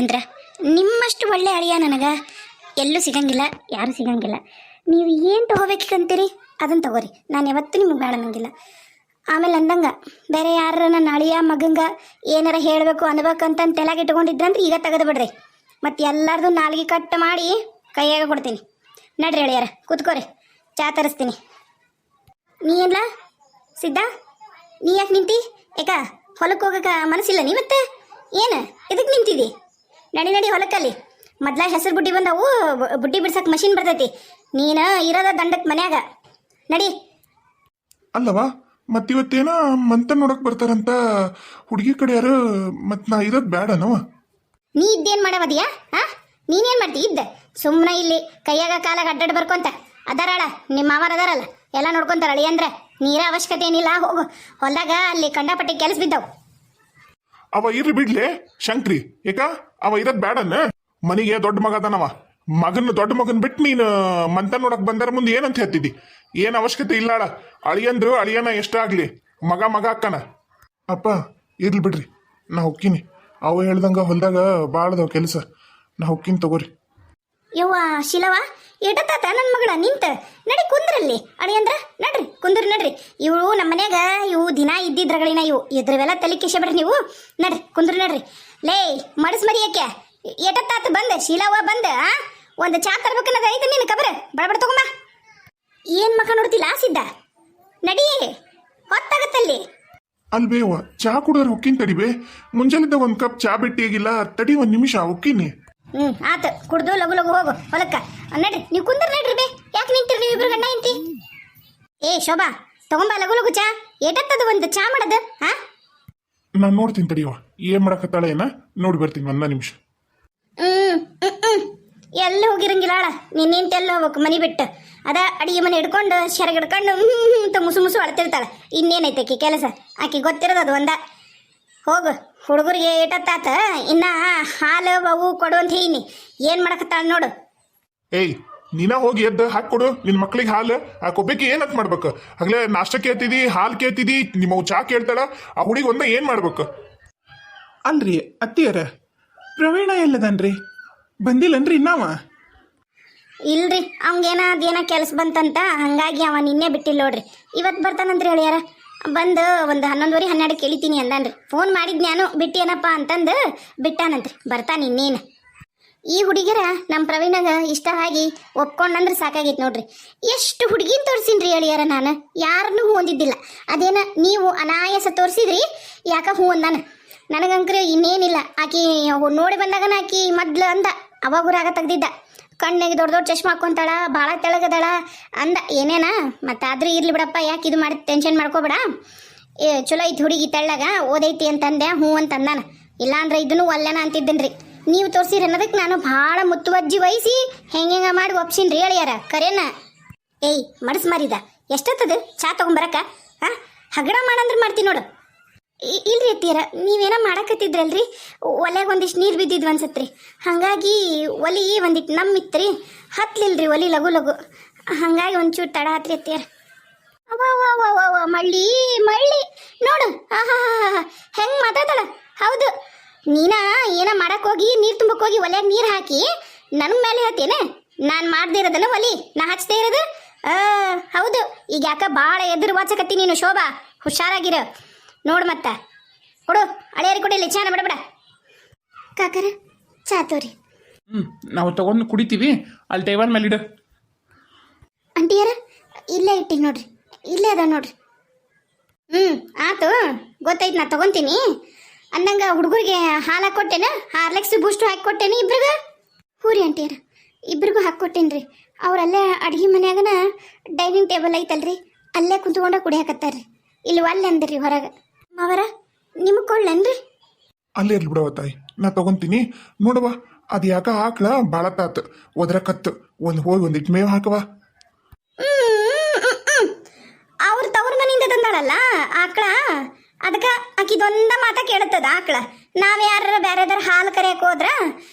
ಅಳಿಯಂದ್ರ, ನಿಮ್ಮಷ್ಟು ಒಳ್ಳೆ ಅಳಿಯ ನನಗೆ ಎಲ್ಲೂ ಸಿಗಂಗಿಲ್ಲ, ಯಾರೂ ಸಿಗಂಗಿಲ್ಲ. ನೀವು ಏನು ತೊಗೋಬೇಕಂತೀರಿ ಅದನ್ನು ತಗೋರಿ, ನಾನು ಯಾವತ್ತೂ ನಿಮಗೆ ಬೇಡ ಅನ್ನಂಗಿಲ್ಲ. ಆಮೇಲೆ ಅಂದಂಗೆ ಬೇರೆ ಯಾರ ನನ್ನ ಅಳಿಯ ಮಗಂಗೆ ಏನಾರ ಹೇಳಬೇಕು ಅನ್ಬೇಕಂತ ತೆಲಾಗಿ ಇಟ್ಕೊಂಡಿದ್ರಂದ್ರೆ ಈಗ ತೆಗೆದು ಬಿಡ್ರಿ, ಮತ್ತು ಎಲ್ಲರದು ನಾಲ್ಗೆ ಕಟ್ ಮಾಡಿ ಕೈಯಾಗ ಕೊಡ್ತೀನಿ. ನಡ್ರಿ ಅಳಿಯಾರ, ಕೂತ್ಕೋರಿ, ಚಾ ತರಿಸ್ತೀನಿ. ನೀ ಏನ್ಲ ಸಿದ್ಧ, ನೀ ಯಾಕೆ ನಿಂತಿ? ಯಾಕ ಹೊಲಕ್ಕೆ ಹೋಗಕ್ಕೆ ಮನಸ್ಸಿಲ್ಲ ನೀ? ಮತ್ತೆ ಏನು ಇದಕ್ಕೆ ನಿಂತಿದ್ದಿ? ನಡಿ ನಡಿ ಹೊಲಕ್ಕಲ್ಲಿ. ಮೊದ್ಲ ಹೆಸರು ಬುಡ್ಡಿ ಬಂದವು, ಬುಡ್ಡಿ ಬಿಡ್ಸಕ್ಕೆ ಮಷಿನ್ ಬರ್ತೈತಿ. ನೀನು ಇರೋದ ದಂಡಕ್ಕೆ ಮನ್ಯಾಗ ನಡಿ. ಅಲ್ಲವಾ ಮತ್ತಿವತ್ತೇನ ಮಂತ ನೋಡಕ್ ಬರ್ತಾರಂತ ಹುಡುಗಿ ಕಡೆಯಾರು, ಮತ್ತು ನಾ ಇರೋದು ಬೇಡನವ? ನೀ ಇದ್ದೇನು ಮಾಡವದಿಯಾ? ಹಾಂ, ನೀನೇನು ಮಾಡ್ತಿ ಇದ್ದ? ಸುಮ್ಮನೆ ಇಲ್ಲಿ ಕೈಯಾಗ ಕಾಲಾಗ ಅಡ್ಡಾಡ್ ಬರ್ಕೊಂತ ಅದಾರಾಳ ನಿಮ್ಮ ಮಾವಾರ ಅದಾರಲ್ಲ, ಎಲ್ಲ ನೋಡ್ಕೊಂತಾರ. ಅಳಿ ಅಂದ್ರೆ ನೀರ ಅವಶ್ಯಕತೆ ಏನಿಲ್ಲ, ಹೋಗು. ಹೊಲ್ದಾಗ ಅಲ್ಲಿ ಕಂಡಪಟ್ಟಿ ಕೆಲಸ ಬಿದ್ದವು. ಅವ ಇರ್ಲಿ ಬಿಡ್ಲಿ ಶಂಕ್ರಿ, ಯಾಕ ಅವ ಇರೋದು ಬೇಡನ್ನ? ಮನಿಗೆ ದೊಡ್ಡ ಮಗ ಅದನವ, ದೊಡ್ಡ ಮಗನ್ ಬಿಟ್ಟು ನೀನು ಮಂತ ನೋಡಕ್ ಬಂದಾರ ಮುಂದೆ ಏನಂತ ಹೇಳ್ತಿದ್ದಿ? ಏನು ಅವಶ್ಯಕತೆ ಇಲ್ಲಾಳ. ಅಳಿಯಂದ್ರು ಅಳಿಯನ ಎಷ್ಟಾಗ್ಲಿ, ಮಗ ಅಕ್ಕನ. ಅಪ್ಪ ಇರ್ಲಿ ಬಿಡ್ರಿ, ನಾ ಹೊಕ್ಕಿನಿ. ಅವ ಹೇಳ್ದಂಗ ಹೊಲ್ದಾಗ ಭಾಳದವ ಕೆಲಸ, ನಾ ಹೊಕ್ಕಿನಿ ತಗೋರಿ. ಯವ್ವ ಶಿಲವ, ಎಟತ್ತಾತ ನನ್ನ ಮಗಳ ನಿಂತ. ನಡಿ ಕುಂದ್ರಲ್ಲಿ ಅಳಿಯಂದ್ರ, ನಡ್ರಿ ಕುಂದ್ರಿ ನಡ್ರಿ. ಇವು ನಮ್ಮ ಮನ್ಯಾಗ ಇವು ದಿನ ಇದ್ದಿದ್ರಗಳಿನ ಇವು ಇದ್ರವೆಲ್ಲ ತಲೆ ಕಿಶೆ ಬಿಡ್ರಿ ನೀವು. ನಡ್ರಿ ಕುಂದ್ರಿ ನಡ್ರಿ. ಲೇ ಮಡಸ್ ಮರಿ ಯಾಕೆ ಎಟತ್ತಾತ ಬಂದ ಶಿಲವ ಬಂದ? ಒಂದು ಚಾ ತರ್ಬೇಕನ್ನೋದು ಐತೆ ನಿನ್ನ ಕಬರ, ಬಡಬಡ ತಗೊಂಬ. ಏನ್ ಮಕ್ಕ ನೋಡ್ತಿಲ್ಲ ಸಿದ್ಧ, ನಡಿ ಹೊತ್ತಾಗತ್ತಲ್ಲಿ. ಅಲ್ಬೇವ ಚಾ ಕುಡಿದ್ರೆ ಹೊಕ್ಕಿನ ತಡಿಬೇ. ಮುಂಜಾನಿದ್ದ ಒಂದು ಕಪ್ ಚಾ ಬಿಟ್ಟಿಯಾಗಿಲ್ಲ, ತಡಿ ಒಂದು ನಿಮಿಷ ಹೊಕ್ಕಿನಿ. ಆತ ಕುಡ್ದು ಲಗು ಲಗು ಹೋಗು ಹೊಲಕ್ಕ. ನಡ್ರಿ ನೀವು ಕುಂದ್ರ ನಡ್ರಿ ಬೇ. ಯಾಕೆ ನಿಂತಿರಿ ನೀವು ಇಬ್ರು ಗಂಡ ಹೆಂಡತಿ? ಏ ಶೋಭಾ, ತಗೊಂಬ ಲಗು ಲಗು ಚಾ. ಎಟತ್ತದ ಒಂದು ಚಾ ಮಾಡದು? ಹಾ, ನಾನು ನೋಡ್ತೀನಿ ತಡಿಯವ, ಏನ್ ಮಾಡಕತ್ತಾಳ ಏನ ನೋಡಿ ಬರ್ತೀನಿ, ಒಂದ ನಿಮಿಷ. ಎಲ್ಲ ಹೋಗಿರಂಗಿಲ್ಲ, ನಿನ್ನೆಂತೆಲ್ಲ ಹೋಗ್ಬೇಕು ಮನಿ ಬಿಟ್ಟು. ಅದ ಅಡಿಗೆ ಮನೆ ಹಿಡ್ಕೊಂಡು ಶೆರಗ್ ಹಿಡ್ಕೊಂಡು ಅಂತ ಮುಸು ಮುಸು ಅಳ್ತಿರ್ತಾಳೆ. ಇನ್ನೇನೈತೆ ಆಕಿ ಕೆಲಸ? ಆಕಿ ಗೊತ್ತಿರೋದು ಅದು ಒಂದ. ಹೋಗು, ಹುಡುಗರಿಗೆ ಏಟತ್ತಾತ, ಇನ್ನ ಹಾಲು ಅವು ಕೊಡುವಂತ ಹೇಳಿ ಏನ್ ಮಾಡಕತ್ತಾಳ ನೋಡು. ಏಯ್ ನೀನ ಹೋಗಿ ಎದ್ದು ಹಾಕೊಡು ನಿನ್ ಮಕ್ಳಿಗೆ ಹಾಲು. ಆ ಕೊಬ್ಬೇಕಿ ಏನಂತ ಮಾಡ್ಬೇಕು? ಆಗ್ಲೇ ನಾಷ್ಟ ಕೇಳ್ತಿದಿ, ಹಾಲು ಕೇಳ್ತಿದಿ, ನಿಮ್ಮ ಚಾ ಕೇಳ್ತಾಳ. ಆ ಹುಡುಗಿ ಒಂದ ಏನ್ ಮಾಡ್ಬೇಕು? ಅಲ್ರಿ ಅತ್ತಿಯರ, ಪ್ರವೀಣ ಎಲ್ಲದನ್ರಿ? ಬಂದಿಲ್ಲನ್ರಿ ನಾವ? ಇಲ್ರಿ, ಅವಂಗೇನ ಅದೇನ ಕೆಲಸ ಬಂತಂತ ಹಂಗಾಗಿ ಅವ ನಿನ್ನೆ ಬಿಟ್ಟಿಲ್ಲ ನೋಡ್ರಿ. ಇವತ್ತು ಬರ್ತಾನಂತ್ರಿ ಹೇಳ್ಯಾರ. ಬಂದು ಒಂದು 11:30 12 ಕೇಳಿತೀನಿ ಅಂದಾನ್ರಿ. ಫೋನ್ ಮಾಡಿದ್ ನಾನು ಬಿಟ್ಟೇನಪ್ಪ ಅಂತಂದು ಬಿಟ್ಟಾನಂತ್ರಿ. ಬರ್ತಾನೆ ಇನ್ನೇನು. ಈ ಹುಡುಗಿರ ನಮ್ಮ ಪ್ರವೀಣಗ ಇಷ್ಟ ಆಗಿ ಒಪ್ಕೊಂಡಂದ್ರೆ ಸಾಕಾಗೈತೆ ನೋಡ್ರಿ. ಎಷ್ಟು ಹುಡುಗಿನ ತೋರಿಸಿನ್ರಿ ಹೇಳಿಯಾರ, ನಾನು ಯಾರನ್ನೂ ಹೂ ಅಂದಿದ್ದಿಲ್ಲ. ಅದೇನ ನೀವು ಅನಾಯಾಸ ತೋರಿಸಿದ್ರಿ, ಯಾಕ ಹೂ ಅಂದಾನ. ನನಗಂಕ್ರೆ ಇನ್ನೇನಿಲ್ಲ. ಆಕಿ ನೋಡಿ ಬಂದಾಗನ ಆಕಿ ಮೊದ್ಲು ಅಂದ, ಅವಾಗೂರಾಗ ತೆಗ್ದಿದ್ದ. ಕಣ್ಣಿಗೆ ದೊಡ್ಡ ದೊಡ್ಡ ಚಶ್ಮಾ ಹಾಕೊಂತಾಳ, ಭಾಳ ತೆಳಗದಾಳ ಅಂದ. ಏನೇನ ಮತ್ತೆ ಆದ್ರೂ ಇರ್ಲಿ ಬಿಡಪ್ಪ, ಯಾಕೆ ಇದು ಮಾಡಿ ಟೆನ್ಷನ್ ಮಾಡ್ಕೋಬೇಡ. ಚಲೋ ಐತಿ ಹುಡುಗಿ, ತೆಳ್ಳಗ ಓದೈತಿ ಅಂತಂದೆ. ಹ್ಞೂ ಅಂತ ಅಂದಾನ. ಇಲ್ಲಾಂದ್ರೆ ಇದನ್ನು ಒಲ್ಲೆನ ಅಂತಿದ್ದೇನ್ರಿ. ನೀವು ತೋರಿಸಿರಿ ಅನ್ನೋದಕ್ಕೆ ನಾನು ಭಾಳ ಮುತ್ತುವಜ್ಜಿ ವಹಿಸಿ ಹೆಂಗೆ ಮಾಡಿ ಒಪ್ಸಿನ್ರಿ ಹೇಳಿಯಾರ. ಕರೇನ? ಏಯ್ ಮಡಸ್ ಮಾರಿದ, ಎಷ್ಟೊತ್ತದ ಚಾ ತೊಗೊಂಬರಕ್ಕ? ಹಾಂ, ಹಗಡ ಮಾಡಂದ್ರೆ ಮಾಡ್ತೀನಿ ನೋಡು. ಇಲ್ರಿ ಅತ್ತಿಯರ, ನೀವೇನೋ ಮಾಡಕತ್ತಿದ್ರಲ್ರಿ, ಒಲೆಗೆ ಒಂದಿಷ್ಟು ನೀರು ಬಿದ್ದಿದ್ವು ಅನ್ಸತ್ರಿ. ಹಾಗಾಗಿ ಒಲಿ ಒಂದಿಟ್ಟು ನಮ್ಮಿತ್ರಿ, ಹತ್ಲಿಲ್ರಿ ಒಲಿ ಲಗು ಲಗು. ಹಾಗಾಗಿ ಒಂಚೂರು ತಡ ಆತ್ರಿ ಅತ್ತಿಯರ. ಅವ್ವ ಮಳ್ಳಿ ಮಳ್ಳಿ ನೋಡು, ಹಾ ಹೆಂಗೆ ಮಾತಾಡ್ತಾಳ. ಹೌದು, ನೀನ ಏನ ಮಾಡಕ್ ಹೋಗಿ ನೀರು ತುಂಬಕ್ಕೆ ಹೋಗಿ ಒಲೆಯಾಗ ನೀರು ಹಾಕಿ ನನ್ನ ಮೇಲೆ ಹೇಳ್ತೇನೆ. ನಾನು ಮಾಡದೇ ಇರೋದನ್ನ ಒಲಿ ನಾ ಹಚ್ತೇ ಇರೋದು. ಹೌದು, ಈಗ ಯಾಕ ಭಾಳ ಎದುರು ವಾಚಕತ್ತಿ ನೀನು. ಶೋಭಾ, ಹುಷಾರಾಗಿರ ನೋಡು. ಮತ್ತೆ ಕೊಡು, ಹಳೆಯರಿ ಕೊಡಿಲ್ಲ ಚಾನ ಬಿಡಬೇಡ. ಕಾಕರ ಚಾ ತೋರಿ. ನಾವು ತಗೊಂಡು ಕುಡಿತೀವಿ, ಅಲ್ಲಿ ಟೇಬಲ್ ಮೇಲೆ ಇಡು. ಅಂಟಿಯರ ಇಲ್ಲೇ ಇಟ್ಟಿನಿ ನೋಡ್ರಿ, ಇಲ್ಲೇ ಅದ ನೋಡ್ರಿ. ಆತು ಗೊತ್ತೈತೆ, ನಾ ತಗೊಂತೀನಿ ಅಂದಂಗ. ಹುಡುಗರಿಗೆ ಹಾಲು ಹಾಕೊಟ್ಟೇನ, ಹಾರ್ಲೆಕ್ಸ್ ಬೂಸ್ಟು ಹಾಕಿ ಕೊಟ್ಟೇನಿ ಇಬ್ರಿಗ. ಹೂರಿ ಅಂಟಿಯರ, ಇಬ್ರಿಗೂ ಹಾಕ್ಕೊಟ್ಟೇನ್ರಿ. ಅವ್ರಲ್ಲೇ ಅಡುಗೆ ಮನ್ಯಾಗನ ಡೈನಿಂಗ್ ಟೇಬಲ್ ಐತಲ್ರಿ, ಅಲ್ಲೇ ಕುಂತ್ಕೊಂಡ ಕುಡಿಯಾಕತ್ತಾರ್ರಿ. ಇಲ್ಲಿ ಒಲ್ಲೆ ಅಂದ್ರಿ ಹೊರಗೆ. ಮಾವರ ನಿಮಗೆ ಕೊಳ್ಳೇನ್ರಿ? ಅಲ್ಲೇ ಇರ್ಲಿ ಬಿಡವ ತಾಯಿ, ನಾ ತಗೊಂತೀನಿ. ನೋಡವ, ಅದು ಯಾಕ ಹಾಕ್ಲ ಭಾಳ ತಾತು ಒದ್ರಕತ್ತು. ಒಂದು ಹೋಗಿ ಒಂದಿಟ್ಟು ಮೇವು ಹಾಕವ. ಅವ್ರ ತವ್ರ ಮನೆಯಿಂದ ತಂದಾಳಲ್ಲ ಆಕಳ, ಅದಕ್ಕೆ ಆಕಿದೊಂದ ಮಾತ ಕೇಳುತ್ತದ ಆಕಳ. ನಾವು ಯಾರ ಬೇರೆದಾರ ಹಾಲು ಕರೆಯಕ್ಕೆ ಹೋದ್ರ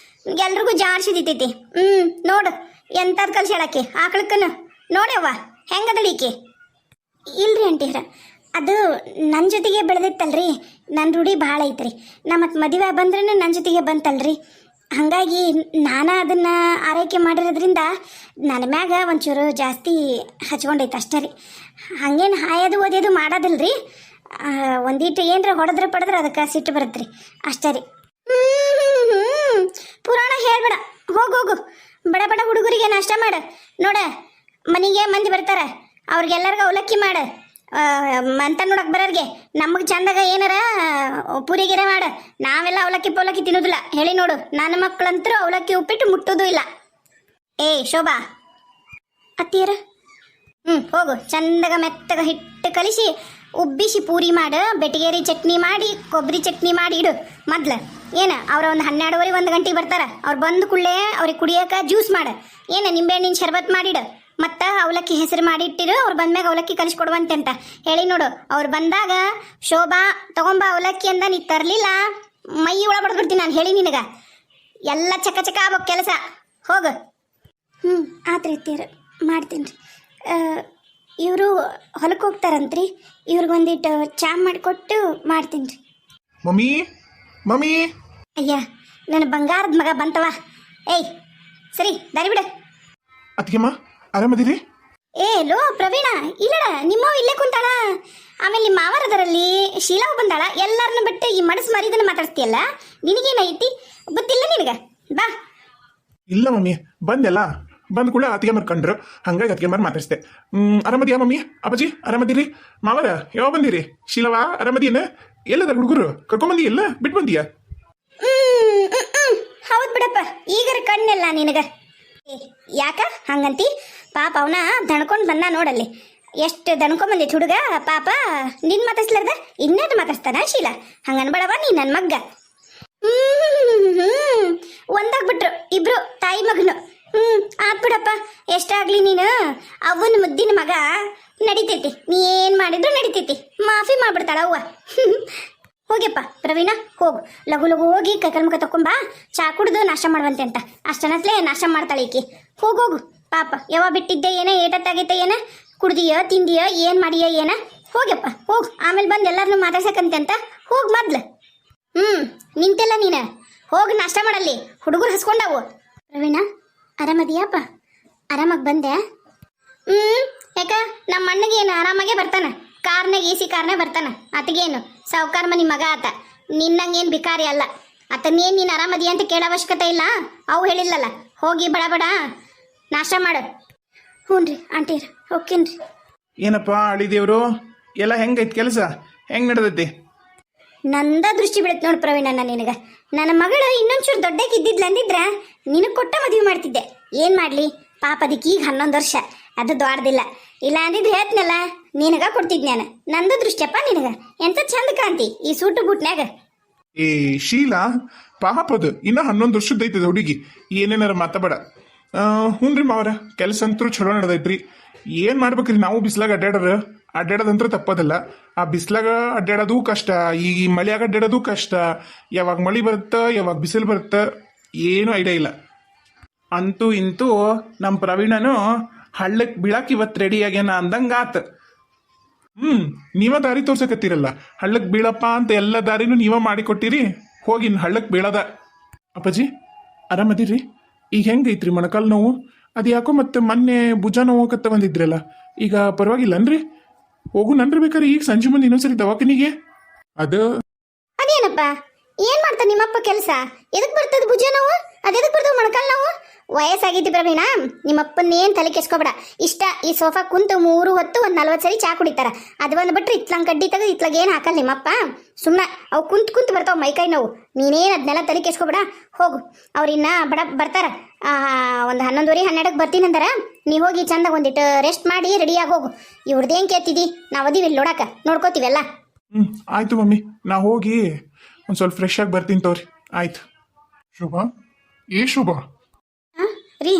ಎಲ್ರಿಗೂ ಜಾಡ್ಸಿದಿತೈತಿ. ನೋಡು ಎಂಥದ್ದು ಕಲ್ಸಿ ಹೇಳಕ್ಕೆ ಆಕಳಕ್ಕನು. ನೋಡ್ಯವ್ವ ಹೆಂಗದಳೀಕೆ. ಇಲ್ರಿ ಅಂಟೀರ, ಅದು ನನ್ನ ಜೊತೆಗೆ ಬೆಳೆದಿತ್ತಲ್ರಿ, ನನ್ನ ರೂಢಿ ಭಾಳ ಐತ್ರಿ. ನಾ ಮತ್ತು ಮದುವೆ ಬಂದ್ರೂ ನನ್ನ ಜೊತೆಗೆ ಬಂತಲ್ರಿ, ಹಾಗಾಗಿ ನಾನು ಅದನ್ನು ಆರೈಕೆ ಮಾಡಿರೋದ್ರಿಂದ ನನ್ನ ಮ್ಯಾಗ ಒಂಚೂರು ಜಾಸ್ತಿ ಹಚ್ಕೊಂಡೈತೆ ಅಷ್ಟೇ ರೀ. ಹಂಗೇನು ಹಾಯೋದು ಓದೋದು ಮಾಡೋದಿಲ್ಲ ರೀ. ಒಂದೀಟು ಏನರ ಹೊಡೆದ್ರೆ ಪಡೆದ್ರೆ ಅದಕ್ಕೆ ಸಿಟ್ಟು ಬರುತ್ತೆ ರೀ ಅಷ್ಟೇ ರೀ. ಪುರಾಣ ಹೇಳ್ಬೇಡ, ಹೋಗು ಬಡ ಬಡ ಹುಡುಗರಿಗೆ ನಾಷ್ಟ ಮಾಡು. ನೋಡ ಮನೆಗೆ ಮಂದಿ ಬರ್ತಾರೆ, ಅವ್ರಿಗೆಲ್ಲರಿಗೂ ಅವಲಕ್ಕಿ ಮಾಡು. ಅಂತ ನೋಡಕ್ ಬರೋರಿಗೆ ನಮಗೆ ಚಂದಾಗ ಏನಾರ ಪೂರಿಗೆರೆ ಮಾಡು. ನಾವೆಲ್ಲ ಅವಲಕ್ಕಿ ಪೌಲಕ್ಕಿ ತಿನ್ನೋದಿಲ್ಲ ಹೇಳಿ ನೋಡು. ನನ್ನ ಮಕ್ಕಳಂತರೂ ಅವಲಕ್ಕಿ ಉಪ್ಪಿಟ್ಟು ಮುಟ್ಟೋದು ಇಲ್ಲ. ಏ ಶೋಭಾ ಅತ್ತೀರ, ಹೋಗು ಚಂದಾಗ ಮೆತ್ತಗ ಹಿಟ್ಟು ಕಲಿಸಿ ಉಬ್ಬಿಸಿ ಪೂರಿ ಮಾಡು. ಬೆಟಗೇರಿ ಚಟ್ನಿ ಮಾಡಿ ಕೊಬ್ಬರಿ ಚಟ್ನಿ ಮಾಡಿ ಇಡು ಮೊದ್ಲು. ಏನು ಅವ್ರ ಒಂದು 12:30 1 ಗಂಟೆಗೆ ಬರ್ತಾರೆ. ಅವ್ರು ಬಂದು ಕೂಡಲೇ ಅವ್ರಿಗೆ ಕುಡಿಯೋಕೆ ಜ್ಯೂಸ್ ಮಾಡು. ಏನು ನಿಂಬೆಹಣ್ಣಿನ ಶರ್ಬತ್ ಮಾಡಿಡು. ಮತ್ತು ಅವಲಕ್ಕಿ ಹೆಸರು ಮಾಡಿ ಇಟ್ಟಿರು. ಅವ್ರು ಬಂದ್ಮ್ಯಾಗ ಅವಲಕ್ಕಿ ಕಲಿಸ್ಕೊಡುವಂತೆ ಅಂತ ಹೇಳಿ ನೋಡು. ಅವ್ರು ಬಂದಾಗ ಶೋಭಾ ತಗೊಂಬ ಅವಲಕ್ಕಿ ಅಂದ ನೀ ತರಲಿಲ್ಲ ಮೈ ಒಳ ಬಡ್ಬಿಡ್ತೀನಿ ನಾನು ಹೇಳಿ ನಿನಗೆ. ಎಲ್ಲ ಚಕ ಚಕ ಆಗ್ಬೇಕು ಕೆಲಸ. ಹೋಗು. ಆತ್ರಿ ತೀರ ಮಾಡ್ತೀನಿ ರೀ. ಇವರು ಹೊಲಕ್ಕೆ ಹೋಗ್ತಾರಂತ್ರಿ. ಇವ್ರಿಗೊಂದಿಟ್ಟು ಚಾ ಮಾಡಿಕೊಟ್ಟು ಮಾಡ್ತೀನಿ ರೀ. ಮಮ್ಮಿ ಮಮ್ಮಿ ಅಯ್ಯ ನನ್ನ ಬಂಗಾರದ ಮಗ ಬಂತವ. ಏಯ್ ಸರಿ ದಾರಿ ಬಿಡು. ಅತ್ತಿಗೆಮ್ಮ ಆರಾಮದಿರಿ? ಏ ಲೋ ಪ್ರವೀಣ, ಇಲ್ಲಡ ನಿಮ್ಮವ್ ಇಲ್ಲೇ ಕುಂತಾಳ. ಆಮೇಲೆ ನಿಮ್ಮ ಮಾವರದರಲ್ಲಿ ಶೀಲಾವ್ ಬಂದಾಳ. ಎಲ್ಲರನ್ನ ಬಿಟ್ಟು ಈ ಮಡಸ್ ಮರಿದನ್ನ ಮಾತಾಡ್ತೀಯಲ್ಲ, ನಿನಗೇನೈತಿ ಗೊತ್ತಿಲ್ಲ ನಿನಗ? ಬಾ. ಇಲ್ಲ ಮಮ್ಮಿ, ಬಂದೆಲ್ಲ ಬಂದ ಕೂಡ ಅತ್ತಿಗೆ ಕಂಡ್ರು, ಹಂಗಾಗಿ ಅತ್ತಿಗೆ ಮಾತಾಡಿಸ್ದೆ. ಆರಾಮದಿಯಾ ಮಮ್ಮಿ? ಅಪ್ಪಾಜಿ ಆರಾಮದಿರಿ? ಮಾವರ ಯಾವ ಬಂದಿರಿ? ಶೀಲವಾ ಆರಾಮದಿಯನ? ಎಲ್ಲದ ಹುಡುಗರು ಕರ್ಕೊಂಬಂದಿ? ಎಲ್ಲ ಬಿಟ್ಟು ಬಂದಿಯಾ? ಹೌದ್ ಬಿಡಪ್ಪ, ಈಗರ ಕಣ್ಣೆಲ್ಲ ನಿನಗ. ಯಾಕ ಹಂಗಂತಿ? ಪಾಪ ಅವನ ದಣ್ಕೊಂಡ್ ಬಂದ ನೋಡಲ್ಲಿ. ಎಷ್ಟು ದಣ್ಕೊಂಬಂದಿತ್ತು ಹುಡುಗ ಪಾಪ. ನಿನ್ ಮಾತಾಡ್ಸ್ಲಾರ್ದ ಇನ್ನೇನು ಮಾತಾಡ್ತಾನ ಶೀಲಾ? ಹಂಗನ್ಬೇಡವ ನೀ ನನ್ನ ಮಗ್ಗ. ಒಂದಾಗ್ಬಿಟ್ರು ಇಬ್ರು ತಾಯಿ ಮಗನು. ಆತ್ ಬಿಡಪ್ಪ, ಎಷ್ಟಾಗ್ಲಿ ನೀನು ಅವನ ಮುದ್ದಿನ ಮಗ. ನಡಿತೈತಿ, ನೀ ಏನ್ ಮಾಡಿದ್ರು ನಡಿತೈತಿ. ಮಾಫಿ ಮಾಡ್ಬಿಡ್ತಾಳ ಅವ್ವ. ಹೋಗ್ಯಪ್ಪ ಪ್ರವೀಣ, ಹೋಗು ಲಘು ಲಘು ಹೋಗಿ ಕೈಕಲ್ ಮುಖ ತಕೊಂಬ. ಚಾ ಕುಡ್ದು ನಾಷ್ಟ ಮಾಡುವಂತೆ ಅಂತ ಅಷ್ಟನತ್ಲೆ ನಾಷ್ಟ ಮಾಡ್ತಾಳೆ ಈಕಿ. ಹೋಗೋಗು ಪಾಪ. ಯಾವ ಬಿಟ್ಟಿದ್ದೆ ಏನ, ಏಟತ್ತಾಗೈತೆ ಏನ, ಕುಡ್ದಿಯೋ ತಿಂದಿಯೋ ಏನ್ ಮಾಡಿಯೋ ಏನ? ಹೋಗ್ಯಪ್ಪ ಹೋಗು. ಆಮೇಲೆ ಬಂದು ಎಲ್ಲರನ್ನೂ ಮಾತಾಡ್ಸಕಂತೆ ಅಂತ ಹೋಗ್ ಮೊದ್ಲು. ನಿಂತೆಲ್ಲ ನೀನು ಹೋಗಿ ನಾಷ್ಟ ಮಾಡಲ್ಲಿ, ಹುಡುಗರು ಹಸ್ಕೊಂಡವು. ಪ್ರವೀಣ ಆರಾಮದಿಯಪ್ಪ? ಆರಾಮಾಗಿ ಬಂದೆ? ಯಾಕ ನಮ್ಮ ಅಣ್ಣಗೇನು ಆರಾಮಾಗೆ ಬರ್ತಾನ. ಕಾರ್ನಾಗ AC ಕಾರ್ನಾಗ ಬರ್ತಾನ. ಆತಗೇನು ಸಾವುಕಾರ ಮನಿ ಮಗ ಆತ. ನಿನ್ನಂಗೇನು ಬಿಕಾರಿ ಅಲ್ಲ. ಆತನೇನು ನೀನು ಆರಾಮದಿ ಅಂತ ಕೇಳೋ ಅವಶ್ಯಕತೆ ಇಲ್ಲ. ಅವು ಹೇಳಿಲ್ಲಲ್ಲ. ಹೋಗಿ ಬಡ ಬಡ ನಾಷ್ಟ ಮಾಡು. ಹ್ಞೂ ರೀ ಆಂಟಿರ್ ಹೋಗ್ತೀನಿ. ಏನಪ್ಪ ಅಳಿದೇವ್ರು, ಎಲ್ಲ ಹೆಂಗೈತಿ ಕೆಲಸ? ಹೆಂಗೆ ನಡೆದೈತಿ? ನಂದ ದೃಷ್ಟಿ ಬೀಳತ್ ನೋಡು ಪ್ರವೀಣ. ನಿನಗೆ ನನ್ನ ಮಗಳು ಇನ್ನೊಂಚೂರು ದೊಡ್ಡಕ್ಕೆ ಇದ್ದಿದ್ಲ ಅಂದಿದ್ರ ನಿನಗೆ ಕೊಟ್ಟ ಮದುವೆ ಮಾಡ್ತಿದ್ದೆ. ಏನು ಮಾಡಲಿ ಪಾಪ, ಅದಕ್ಕೆ ಈಗ 11 ವರ್ಷ. ಅದು ದೊಡ್ಡದಿಲ್ಲ. ಇಲ್ಲ ಅಂದಿದ್ರೆ ಹೇಳ್ತನಲ್ಲ, ನಿನಗ ಕೊಡ್ತಿದ್ ನಾನು. ನಂದು ದೃಷ್ಟಿಯಪ್ಪ ನಿನಗ. ಎಂತ ಚಂದ ಕಾಂತಿ ಈ ಸೂಟು ಬೂಟ್ನ್ಯಾಗ. ಏ ಶೀಲಾ ಪಾಪದು ಇನ್ನ 11 ವರ್ಷದೈತದ ಹುಡುಗಿ, ಏನೇನಾರ ಮಾತಾಬೇಡ. ಹ್ಞೂನ್ರಿ ಮಾವರ, ಕೆಲಸ ಅಂತೂ ಚಲೋ ನಡೆದೈತ್ರಿ. ಏನು ಮಾಡ್ಬೇಕ್ರಿ, ನಾವು ಬಿಸ್ಲಾಗ ಅಡ್ಡಾಡೋದಂತ್ರ ತಪ್ಪೋದಲ್ಲ. ಆ ಬಿಸ್ಲಾಗ ಅಡ್ಡಾಡೋದು ಕಷ್ಟ, ಈ ಮಳೆಯಾಗ ಅಡ್ಡಾಡೋದು ಕಷ್ಟ. ಯಾವಾಗ ಮಳೆ ಬರುತ್ತೆ ಯಾವಾಗ ಬಿಸಿಲು ಬರುತ್ತೆ ಏನು ಐಡಿಯಾ ಇಲ್ಲ. ಅಂತೂ ಇಂತೂ ನಮ್ಮ ಪ್ರವೀಣನು ಹಳ್ಳಕ್ಕೆ ಬೀಳಕ್ಕೆ ಇವತ್ತು ರೆಡಿ ಆಗ್ಯಾನ ಅಂದಂಗಾತ. ನೀವ ದಾರಿ ತೋರ್ಸಕತ್ತೀರಲ್ಲ, ಹಳ್ಳಕ್ಕೆ ಬೀಳಪ್ಪ ಅಂತ ಎಲ್ಲ ದಾರಿನೂ ನೀವ ಮಾಡಿಕೊಟ್ಟಿರಿ. ಹೋಗಿ ಹಳ್ಳಕ್ಕೆ ಬೀಳದ. ಅಪ್ಪಾಜಿ ಆರಾಮದಿರಿ? ಈಗ ಹೆಂಗೈತ್ರಿ ಮೊಣಕಾಲು ನೋವು? ಅದು ಯಾಕೋ ಮತ್ತೆ ಮೊನ್ನೆ ಭುಜ ನೋವಕತ್ತ ಬಂದಿದ್ರಲ್ಲ, ಈಗ ಪರವಾಗಿಲ್ಲನ್ರಿ? ಹೋಗು ನನ್ರಿ ಬೇಕಾರೆ ಈಗ ಸಂಜೆ ಮುಂದೆ ಇನ್ನೊಂದ್ಸರಿ ದವಾಖಾನಿಗೆ. ಅದು ಅದೇನಪ್ಪ ಏನ್ ಮಾಡ್ತಾನೆ ನಿಮ್ಮಪ್ಪ ಕೆಲಸ? ಎದಕ್ ಬರ್ತದ ಭುಜ ನೋವು? ಅದೆದಕ್ ಬರ್ತದ ಮೊಣಕಾಲ್ ನೋವು? ವಯಸ್ಸಾಗೈತಿ ಪ್ರವೀಣ, ನಿಮ್ಮಪ್ಪನೇನು ತಲೆ ಕೆಸ್ಕೋಬೇಡ. ಇಷ್ಟ ಈ ಸೋಫಾ ಕುಂತು 3 ಹೊತ್ತು ಒಂದು 40 ಸರಿ ಚಾ ಕುಡಿತಾರ. ಅದು ಒಂದು ಬಿಟ್ರೆ ಇತ್ಲಂಗೆ ಕಡ್ಡಿ ತೆಗೆದು ಇತ್ಲಾಗ ಏನು ಹಾಕಲ್ಲ ನಿಮ್ಮಪ್ಪ. ಸುಮ್ಮನೆ ಅವು ಕುಂತು ಬರ್ತಾವ ಮೈಕೈ ನೋವು. ನೀನೇನು ಅದನ್ನೆಲ್ಲ ತಲೆ ಕೆಸ್ಕೋಬೇಡ. ಹೋಗು, ಅವ್ರಿನ್ನ ಬರ್ತಾರ. ಒಂದು 11:30 12ಕ್ಕೆ ಬರ್ತೀನಿ ಅಂದಾರ. ನೀ ಹೋಗಿ ಚಂದಾಗ ಒಂದಿಟ್ಟು ರೆಸ್ಟ್ ಮಾಡಿ ರೆಡಿಯಾಗಿ ಹೋಗು. ಇವ್ರದ್ದೇನು ಕೇಳ್ತಿದ್ದಿ, ನಾವು ಅದೀವಿ ಇಲ್ಲಿ ನೋಡಾಕ, ನೋಡ್ಕೋತೀವೆಲ್ಲ. ಆಯ್ತು ಮಮ್ಮಿ, ನಾ ಹೋಗಿ ಒಂದು ಸ್ವಲ್ಪ ಫ್ರೆಶ್ ಆಗಿ ಬರ್ತೀನಿ ತೋರಿ. ಆಯ್ತು. ಶುಭ ಶುಭ ರೀ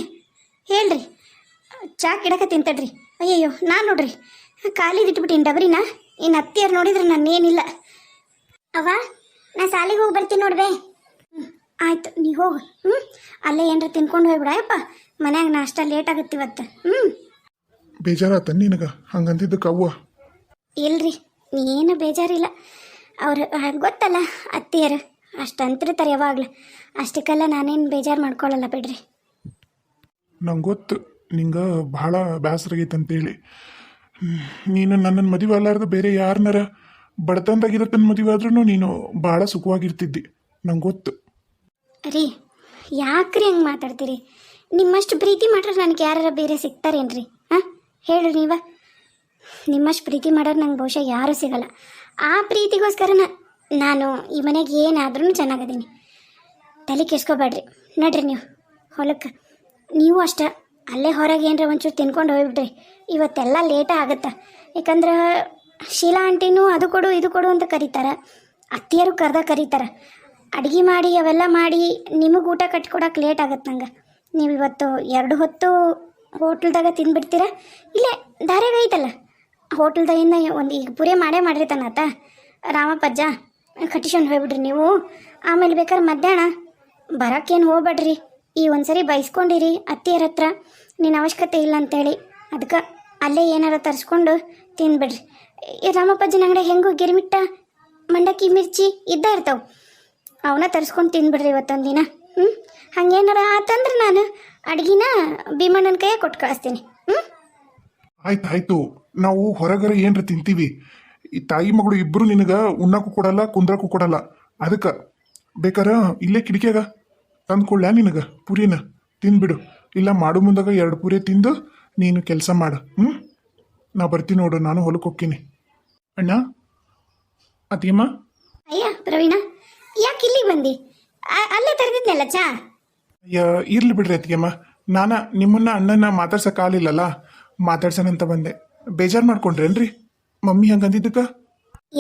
ಹೇಳ್ರಿ, ಚಾ ಕಿಡಕ ತಿಂತಡ್ರಿ. ಅಯ್ಯಯ್ಯೋ ನಾನು ನೋಡ್ರಿ ಖಾಲಿದಿಟ್ಬಿಟ್ಟಿನಿ ಡಬರಿನ. ಇನ್ನು ಅತ್ತಿಯರು ನೋಡಿದ್ರೆ ನಾನೇನಿಲ್ಲ. ಅವ್ವ ನಾ ಸಾಲಿಗೆ ಹೋಗಿ ಬರ್ತೀನಿ ನೋಡ್ಬೇ. ಆಯ್ತು ನೀ ಹೋಗು. ಅಲ್ಲೇ ಏನ್ರ ತಿನ್ಕೊಂಡು ಹೋಗ್ಬಿಡಯಪ್ಪ. ಮನ್ಯಾಗ ನಾಷ್ಟ ಲೇಟ್ ಆಗುತ್ತೆ ಇವತ್ತು. ಬೇಜಾರಾತ ನಿನಗ ಹಂಗಂತಿದ್ದಕ್ಕೆ ಅವ್ವ? ಇಲ್ರಿ ಏನು ಬೇಜಾರಿಲ್ಲ. ಅವ್ರು ಗೊತ್ತಲ್ಲ ಅತ್ತಿಯರು, ಅಷ್ಟು ಅಂತಿರ್ತಾರೆ ಯಾವಾಗಲೂ. ಅಷ್ಟಕ್ಕೆಲ್ಲ ನಾನೇನು ಬೇಜಾರು ಮಾಡ್ಕೊಳ್ಳಲ್ಲ ಬಿಡ್ರಿ. ನಂಗೆ ಗೊತ್ತು ನಿಂಗೆ ಭಾಳ ಬೇಸರ ಆಗೈತೆ ಅಂತೇಳಿ. ನೀನು ನನ್ನನ್ನು ಮದುವೆ ಅಲ್ಲಾರ್ದು ಬೇರೆ ಯಾರನ್ನಾರ ಬಡತನದಾಗಿರತ್ತನ ಮದುವೆ ಆದ್ರೂ ನೀನು ಭಾಳ ಸುಖವಾಗಿರ್ತಿದ್ದಿ. ನಂಗೆ ಗೊತ್ತು. ರೀ ಯಾಕ್ರಿ ಹಂಗೆ ಮಾತಾಡ್ತೀರಿ? ನಿಮ್ಮಷ್ಟು ಪ್ರೀತಿ ಮಾಡ್ರೆ ನನಗೆ ಯಾರು ಬೇರೆ ಸಿಗ್ತಾರೇನ್ರಿ? ಹಾಂ ಹೇಳ್ರಿ ನೀವ. ನಿಮ್ಮಷ್ಟು ಪ್ರೀತಿ ಮಾಡೋರು ನಂಗೆ ಬಹುಶಃ ಯಾರೂ ಸಿಗಲ್ಲ. ಆ ಪ್ರೀತಿಗೋಸ್ಕರನ ನಾನು ಈ ಮನೆಗೆ ಏನಾದ್ರೂ ಚೆನ್ನಾಗದೀನಿ. ತಲೆ ಕೆಡ್ಸ್ಕೊಬೇಡ್ರಿ. ನಡ್ರಿ ನೀವು ಹೊಲಕ್ಕೆ. ನೀವು ಅಷ್ಟೇ ಅಲ್ಲೇ ಹೊರಗೆ ಏನರ ಒಂಚೂರು ತಿನ್ಕೊಂಡು ಹೋಗ್ಬಿಡ್ರಿ. ಇವತ್ತೆಲ್ಲ ಲೇಟೇ ಆಗುತ್ತೆ. ಯಾಕಂದ್ರೆ ಶೀಲಾ ಆಂಟಿನೂ ಅದು ಕೊಡು ಇದು ಕೊಡು ಅಂತ ಕರೀತಾರೆ. ಅತ್ತಿಯರು ಕರೀತಾರೆ. ಅಡುಗೆ ಮಾಡಿ ಅವೆಲ್ಲ ಮಾಡಿ ನಿಮಗೆ ಊಟ ಕಟ್ಕೊಡಕ್ಕೆ ಲೇಟ್ ಆಗುತ್ತೆ ನಂಗೆ. ನೀವು ಇವತ್ತು 2 ಹೊತ್ತು ಹೋಟ್ಲ್ದಾಗ ತಿಂದುಬಿಡ್ತೀರ. ಇಲ್ಲೇ ದಾರ್ಯಾಗ ಐತಲ್ಲ ಹೋಟ್ಲ್ದಾಗಿಂದ ಒಂದು ಈಗ ಪೂರೆ ಮಾಡಿರ್ತಾನ ಆತ ರಾಮಪ್ಪಜ್ಜ, ಕಟ್ಟಿಸ್ಕೊಂಡು ಹೋಗ್ಬಿಡ್ರಿ ನೀವು. ಆಮೇಲೆ ಬೇಕಾದ್ರೆ ಮಧ್ಯಾಹ್ನ ಬರೋಕ್ಕೇನು ಹೋಗ್ಬೇಡ್ರಿ. ಈ ಒಂದ್ಸರಿ ಬೈಸ್ಕೊಂಡಿರಿ ಅತ್ತಿಯರ ಹತ್ರ ನೀನು ಅವಶ್ಯಕತೆ ಇಲ್ಲ ಅಂತೇಳಿ. ಅದಕ್ಕೆ ಅಲ್ಲೇ ಏನಾರ ತರಿಸ್ಕೊಂಡು ತಿಂದ್ಬಿಡ್ರಿ. ಈ ರಾಮಪ್ಪಜ್ಜನ ಅಂಗಡಿ ಹೆಂಗು ಗಿರ್ಮಿಟ್ಟ ಮಂಡಕ್ಕಿ ಮಿರ್ಚಿ ಇದ್ದ ಇರ್ತಾವೆ, ಅವನ್ನ ತರಿಸ್ಕೊಂಡು ತಿಂದ್ಬಿಡ್ರಿ ಇವತ್ತೊಂದು ದಿನ. ಹಂಗೇನಾರ ಆತಂದ್ರೆ ನಾನು ಅಡ್ಗಿನ ಭೀಮಣ್ಣನ ಕೈಯಾಗ ಕೊಟ್ಟು ಕಳಿಸ್ತೀನಿ. ಆಯ್ತು ನಾವು ಹೊರಗರ ಏನ್ರ ತಿಂತೀವಿ. ಈ ತಾಯಿ ಮಗಳು ಇಬ್ಬರು ನಿನಗೆ ಉಣ್ಣಕ್ಕೂ ಕೊಡಲ್ಲ ಕುಂದ್ರಕ್ಕೂ ಕೊಡಲ್ಲ. ಅದಕ್ಕೆ ಬೇಕಾರ ಇಲ್ಲೇ ಕಿಟಕಿಯಾಗ ತಂದ್ಕೊಳ್ಳ ನಿನಗೆ ಪುರಿನ ತಿಂದ್ಬಿಡು. ಇಲ್ಲ ಮಾಡು ಮುಂದಾಗ 2 ಪುರಿ ತಿಂದು ನೀನು ಕೆಲಸ ಮಾಡು. ನಾ ಬರ್ತೀನಿ ನೋಡು, ನಾನು ಹೊಲಕ್ಕೆ ಹೋಗ್ತೀನಿ. ಅಣ್ಣ ಅತಿಯಮ್ಮ. ಅಯ್ಯ ಪ್ರವೀಣ, ಯಾಕೆ ಇಲ್ಲಿಗೆ ಬಂದಿ? ಅಲ್ಲೇ ತರದಿದ್ನಲ್ಲ ಚಾ. ಇರ್ಲಿ ಬಿಡ್ರಿ ಅತಿಯಮ್ಮ, ನಿಮ್ಮನ್ನ ಅಣ್ಣನ ಮಾತಾಡ್ಸಕ್ಕಾಗಲಿಲ್ಲಲ್ಲ, ಮಾತಾಡ್ಸೋಣಂತ ಬಂದೆ. ಬೇಜಾರು ಮಾಡ್ಕೊಂಡ್ರೇನ್ರಿ ಮಮ್ಮಿ ಹಂಗಂದಿದ್ದಕ್ಕ?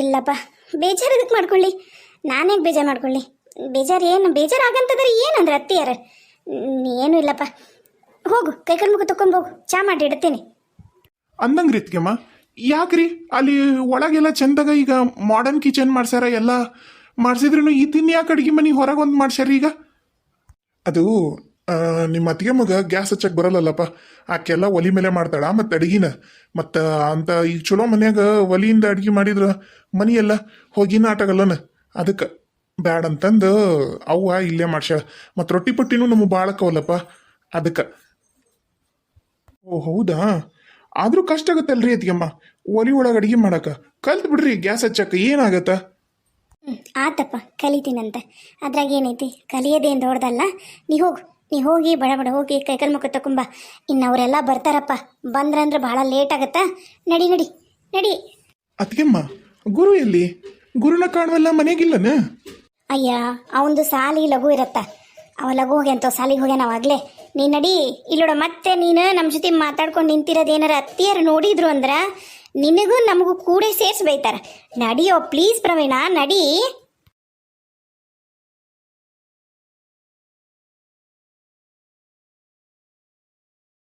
ಇಲ್ಲಪ್ಪ, ಬೇಜಾರು ಇದಕ್ಕೆ ಮಾಡ್ಕೊಳ್ಳಿ. ನಾನೇ ಬೇಜಾರು ಮಾಡ್ಕೊಳ್ಳಿ? ಬೇಜಾರು ಆಗಂತಂದ್ರೆ ಏನಂದ್ರೆ ಅತ್ತಿಯಾರ ಏನೂ ಇಲ್ಲಪ್ಪ. ಹೋಗು ಕೈಕಾಲು ಮುಖ ತಗೊಂಡು ಹೋಗು, ಚಾ ಮಾಡಿ ಇಡ್ತೀನಿ. ಅಂದಂಗ್ರಿ ಅತ್ತಿಗೆಮ್ಮ, ಯಾಕ್ರಿ ಅಲ್ಲಿ ಒಳಗೆಲ್ಲ ಚಂದಾಗ ಈಗ ಮಾಡರ್ನ್ ಕಿಚನ್ ಮಾಡ್ಸ್ಯಾರ, ಎಲ್ಲ ಮಾಡ್ಸಿದ್ರು ಇದನ್ನ ಯಾಕೆ ಅಡುಗೆ ಮನೆ ಹೊರಗೆ ಒಂದು ಮಾಡ್ಸ್ಯಾರ ಈಗ? ಅದು ನಿಮ್ಮ ಅತ್ತಿಗೆ ಮಗ ಗ್ಯಾಸ್ ಹಚ್ಚಕ್ಕೆ ಬರಲ್ಲಲ್ಲಪ್ಪ, ಆಕೆಲ್ಲ ಒಲಿ ಮೇಲೆ ಮಾಡ್ತಾಳ ಮತ್ತು ಅಡುಗಿನ. ಮತ್ತು ಅಂತ ಈಗ ಚಲೋ ಮನ್ಯಾಗ ಒಲಿಯಿಂದ ಅಡುಗೆ ಮಾಡಿದ್ರೆ ಮನೆಯೆಲ್ಲ ಹೊಗಿನ ಆಟಾಗಲ್ಲನ. ಅದಕ್ಕೆ ಬ್ಯಾಡ ಅಂತಂದು ಅವ್ವ ಇಲ್ಲೇ ಮಾಡ್ಸ್ಯಾಳ. ಮತ್ತು ರೊಟ್ಟಿ ಪಟ್ಟಿನೂ ನಮಗೆ ಬಾಳಕ್ಕವಲ್ಲಪ್ಪ, ಅದಕ್ಕೆ. ಓ ಹೌದಾ? ಆದರೂ ಕಷ್ಟ ಆಗುತ್ತಲ್ರಿ ಅತ್ತಿಗೆಮ್ಮ ಒಲಿ ಒಳಗೆ ಅಡುಗೆ ಮಾಡಕ್ಕೆ. ಕಲ್ತು ಬಿಡ್ರಿ ಗ್ಯಾಸ್ ಹಚ್ಚಕ್ಕೆ, ಏನಾಗತ್ತ? ಆತಪ್ಪ, ಕಲಿತೀನಂತೆ. ಅದ್ರಾಗ ಏನೈತಿ, ಕಲಿಯೋದೇನು ದೊಡ್ಡದಲ್ಲ. ನೀ ಹೋಗಿ ಬಡ ಹೋಗಿ ಕೈಕಾಲು ಮುಖ ತಕೊಂಬ. ಇನ್ನು ಅವರೆಲ್ಲ ಬರ್ತಾರಪ್ಪ, ಬಂದ್ರಂದ್ರೆ ಭಾಳ ಲೇಟ್ ಆಗತ್ತಾ. ನಡಿ. ಅತ್ತಿಗೆಮ್ಮ, ಗುರು ಎಲ್ಲಿ? ಗುರುನ ಕಾಣುವಲ್ಲ, ಮನೆಗಿಲ್ಲನ? ಅಯ್ಯ, ಅವಂದು ಸಾಲಿ ಲಘು ಇರತ್ತ. ಅವ ಲಘು ಹೋಗಿ ಅಂತ ಸಾಲಿಗೆ ಹೋಗ್ಯಾನ ಅವಾಗಲೇ. ನೀ ನಡಿ. ಇಲ್ಲೋಡ ಮತ್ತೆ ನೀನು ನಮ್ಮ ಜೊತೆ ಮಾತಾಡ್ಕೊಂಡು ನಿಂತಿರೋದೇನಾರ ಅತ್ತಿಯರು ನೋಡಿದ್ರು ಅಂದ್ರೆ ನಿನಗೂ ನಮಗೂ ಕೂಡ ಸೇರಿಸಿ ಬೈತಾರೆ. ನಡಿಯೋ ಪ್ಲೀಸ್ ಪ್ರವೀಣ, ನಡಿ.